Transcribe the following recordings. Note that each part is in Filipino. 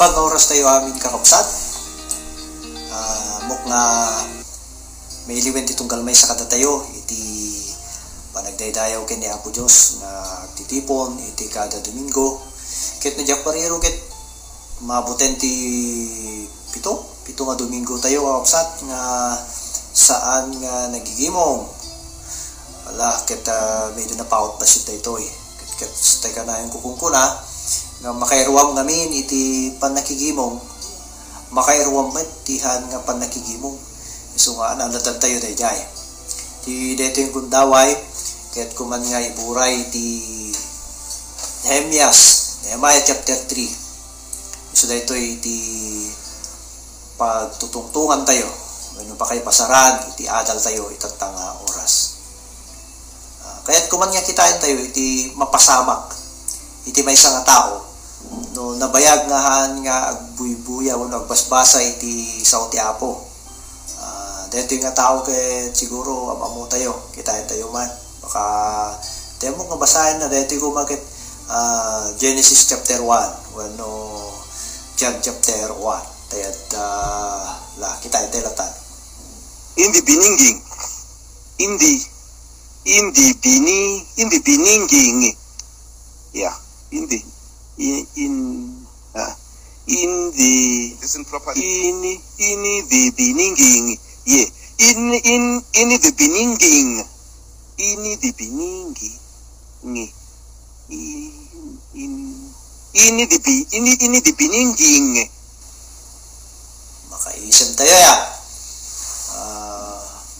Naipag nga oras tayo amin kakapsat. Muk nga may iliwen ti tunggal may sa kada tayo iti panagdaydayaw ken ni Apo Dios nga titipon iti kada Domingo. Ket na jak parero ket mabuten ti pito nga Domingo tayo kakapsat nga saan nga nagigimong. Wala ket medyo napaot pa si daytoy. Ket teka na yung kukungkuna nga makairuwam namin iti panakigimong. Makairuwam met tihan nga panakigimong. So nga nalatan tayo dayjay. Ti dito yung kundaway ket kuman nga iburay ti Nehemiah chapter 3. So dito iti pagtutungtungan tayo. Ano pa kayo pasaran iti adal tayo itatang oras. Kaya't kuman nga kitain tayo iti mapasamak iti maysa nga tao no nabayag nga agbuy-buya wenno agbasbasa iti sao ti Apo. Dito nga tao ket siguro amamo tayo kitain tayo man baka temo nga basahin na dito ko makit Genesis chapter 1 wenno John chapter 1 tayat kitain tayo latan in the beginning listen properly in the beginning makaisip tayo ya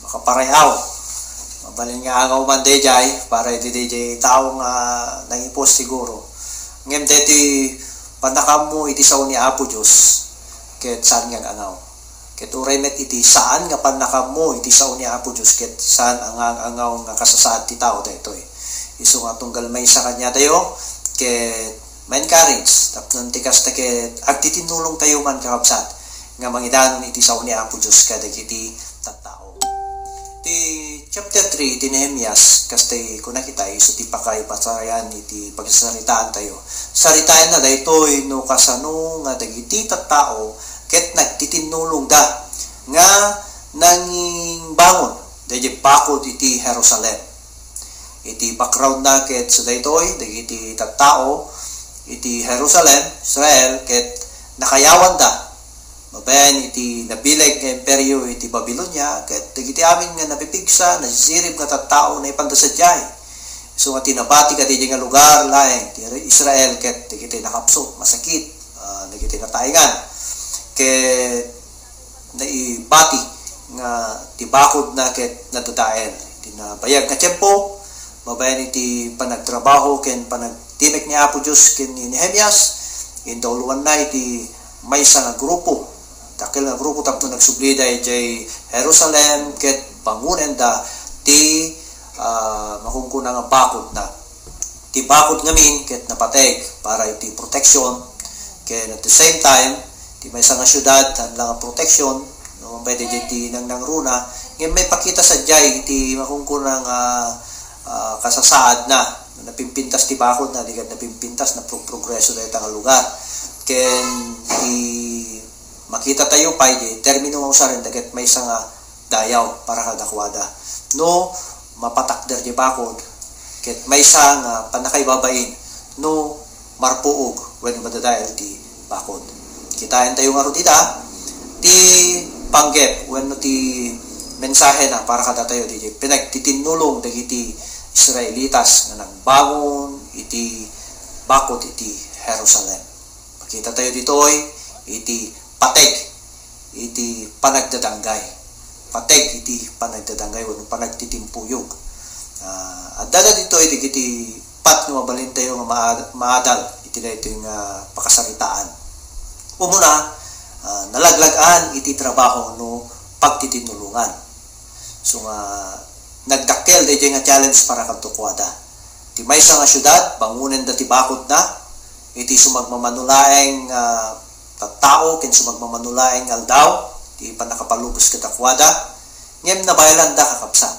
makaparehaw mabalin nga agaw man dayjay para iti dayjay tao nga nangipos siguro ngem deti panakam mo iti sao ni Apo Dios ket saan nga angaw ket uray met iti saan nga panakam mo iti sao ni Apo Dios ket saan angaw nga kasasaad ti tao daytoy isu nga tunggal may sa kanya tayo ket ma-encourage tapnon ti kasta ket agtitinulong tayo man kakabsat nga mangidanon iti sao ni Apo Dios kadagiti tattao. Ti chapter 3 ti Nehemiah kastay kuna kita isu ti pakay pasarayan iti pagsasaritaan tayo. Saritayan na daytoy no kasano nga dagiti tattao ket nagtitinulong da nga nanging bangon dayjay bakod iti Jerusalem. Iti background na ket sa daytoy dagiti tattao iti Jerusalem, Israel ket nakayawan da mabayan iti nabilag nga imperyo iti Babilonia ket dagiti amin nga napipigsa nasisirib nga tattao na ipagdasadyay so nga tinabati ka di nga lugar laeng ti Israel ket dagiti nakapsot masakit dagiti nataingan ket naibati nga tibakod na ket nadadael tinabayag nga tiyempo mabayan iti panagtrabaho ken panagtimek ni Apo Dios ken ni Nehemiah indawluan na iti maysa nga grupo dakil nga grupo tapno nagsublida iti Jerusalem ket bangunen da ti makungkuna nga bakod na ti bakod ngamin ket napateg para iti protection ken at the same time ti maysa nga syudad hanlang nga protection no pwede ti nang runa ngem may pakita sadyay iti makungkuna nga kasasaad na napimpintas ti bakod na digad napimpintas na progreso dayta nga lugar ken ti makita tayo pa iti termino nga usarin dagat may isang dayaw para kadakwada no mapatakder di bakod ket may isang panakaibabain no marpuog when madadael ti bakod kitain tayo nga rutita ti panggep when no ti mensahe na para kada tayo di pinagtitinulong dagiti Israelitas nga nagbangon iti bakod iti Jerusalem makita tayo ditoy iti pateg iti panagdadanggay wenno panagtitimpuyog at dada dito iti pat nga mabalin tayo nga maadal iti dayto nga pakasaritaan umuna nalaglagan iti trabaho no pagtitinulungan so nga nagdakkel dayjay nga challenge para kadtukwada ti maysa nga syudad bangunen da ti bakod na iti sumagmamanulaeng tattao ken sumagmamanulaeng aldaw ti panakapalubos kadakwada ngem nabaylan da kakapsa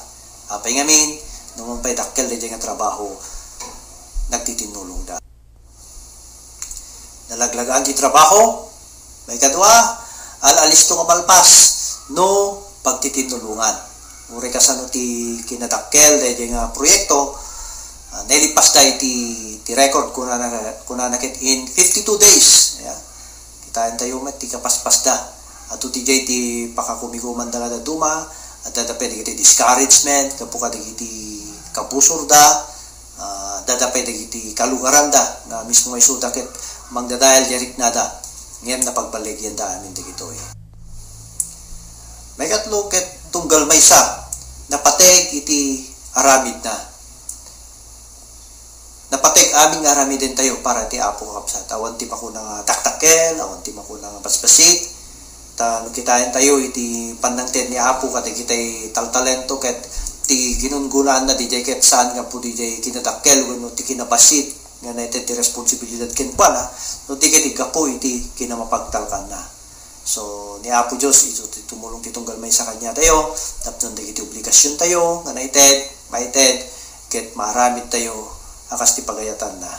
apay ngamin nung pay dakkel dayjay nga trabaho nagtitinulong da nalaglagaan ti trabaho May kadwa, alalis to nga malpas, no pagtitinulungan. Uri kasano ti kinadakkel dahil nga proyekto, nilipas dahil ti record kuna nakit in 52 days. Yeah. Kitain tayo met, ti kapaspas da. At ti jay ti pakakumikuman da nga duma, at dadapay di kiti discouragement, kapuka di kiti kapusur da, dadapay di kiti kalugaran da, na mismo may sutakit, mangdadayal jarik na da, ngayon na pagbaligyan da amin di kito eh. May katlo ket tunggal may sa, napateg iti aramid na. Napateg aming aramid din tayo para ti apo kapsat. Awan ti mako nga taktakel, awan ti mako nga basbasit. Ta kitain tayo iti panangten ni apo kat kitay taltalento ket ti ginunggunaan na DJ ket saan nga po DJ kinadakkel wenno ti kinabasit nga naiten ti responsibilidad ken pala no ti ket igapo iti kinamapagtalkan na. So ni apo Dios ito tumulong ti tunggal may sa kanya tayo tapnon ti obligasyon tayo nga naited maited ket maaramid tayo akas ti pagayatan na.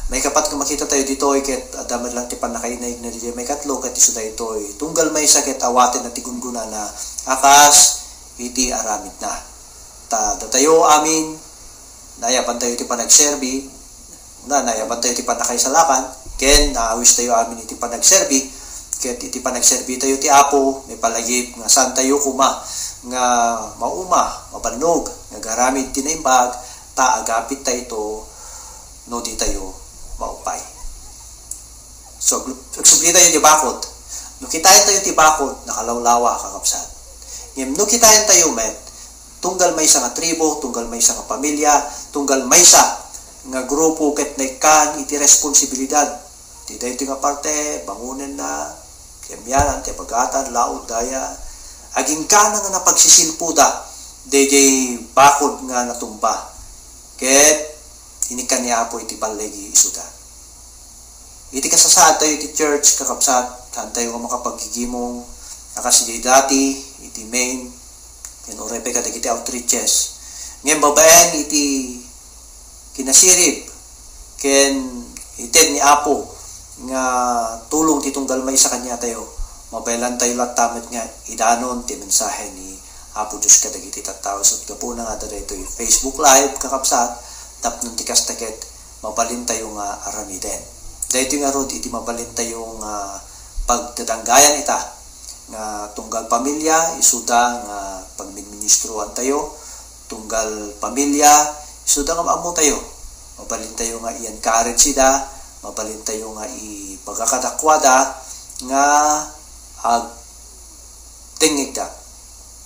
May kapat kung makita tayo dito ket adamad lang ti panakainaig na DJ may katlo ket isu daytoy tunggal may sakit awaten na ti gunguna na akas iti aramid na. Ta datayo amin nayaban tayo ti panagserbi nayaban tayo ti panakaisalakan ken naawis tayo amin iti panagserbi ket iti panagserbi tayo ti apo may palagip nga saan tayo kuma nga mauma mabannog nga garamid ti naimbag ta agapit tayo to no di tayo maupay. So, nagsubli tayo ti bakod. No kitayin tayo ti bakod, nakalawlawa kakapsat. No kitayin tayo met, tunggal may isa nga tribo, tunggal may isa nga pamilya, tunggal may isa nga grupo ket naikan iti responsibilidad. Di tayo ti nga parte, bangunan na, kemyanan, ti pagatan, laod, daya, aging ka na nga napagsisilpuda, DJ bakod nga natumba. Ket, inikan ni apo iti palegi isuda. Iti kasasaad tayo iti church kakapsat, saan tayo nga makapagigimong, nakasidi dati, iti main, yan urepe ka iti outreaches. Ngayon babaen iti kinasirip, ken ited ni apo, nga tulong titunggal may sa kanya tayo, mabayalan tayo lahat tamat nga, idanon ti mensahe ni apo Diyos ka dagiti tattawas at kapuna nga dito yung Facebook Live kakapsat, tapnon ti kastaket mabalin tayo nga aramiden. Dahito nga rod iti mabalin tayo nga pagdadanggayan ita nga tunggal pamilya isuda nga pagministruan tayo tunggal pamilya isuda nga maamo tayo mabalin tayo nga i-encourage ida mabalin tayo nga ipagkakadakwada nga tingig da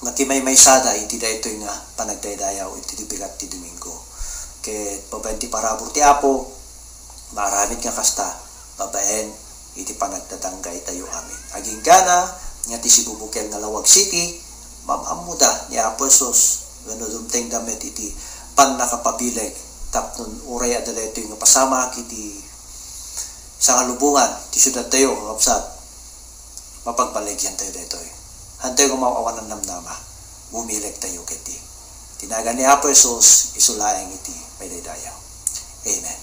nga kimay sada iti dayto nga panagdaydayaw iti bigat ti Domingo. Ket babaen ti parabor ti apo maramid nga kasta babaen iti panagdadanggay tayo amin aging gana nga ti sibubukel nga Lawag City mamamuda ni Apo Jesus wenno dumteng damet iti pan nakapabileg tapnon uray adala ito nga pasama kiti sa kalubungan ti syudad tayo kapsat mapagbaligyan tayo dito hantay ko maawanan namnama bumileg tayo kiti tinagan ni Apo Jesus isulaeng iti may daydayaw. Amen.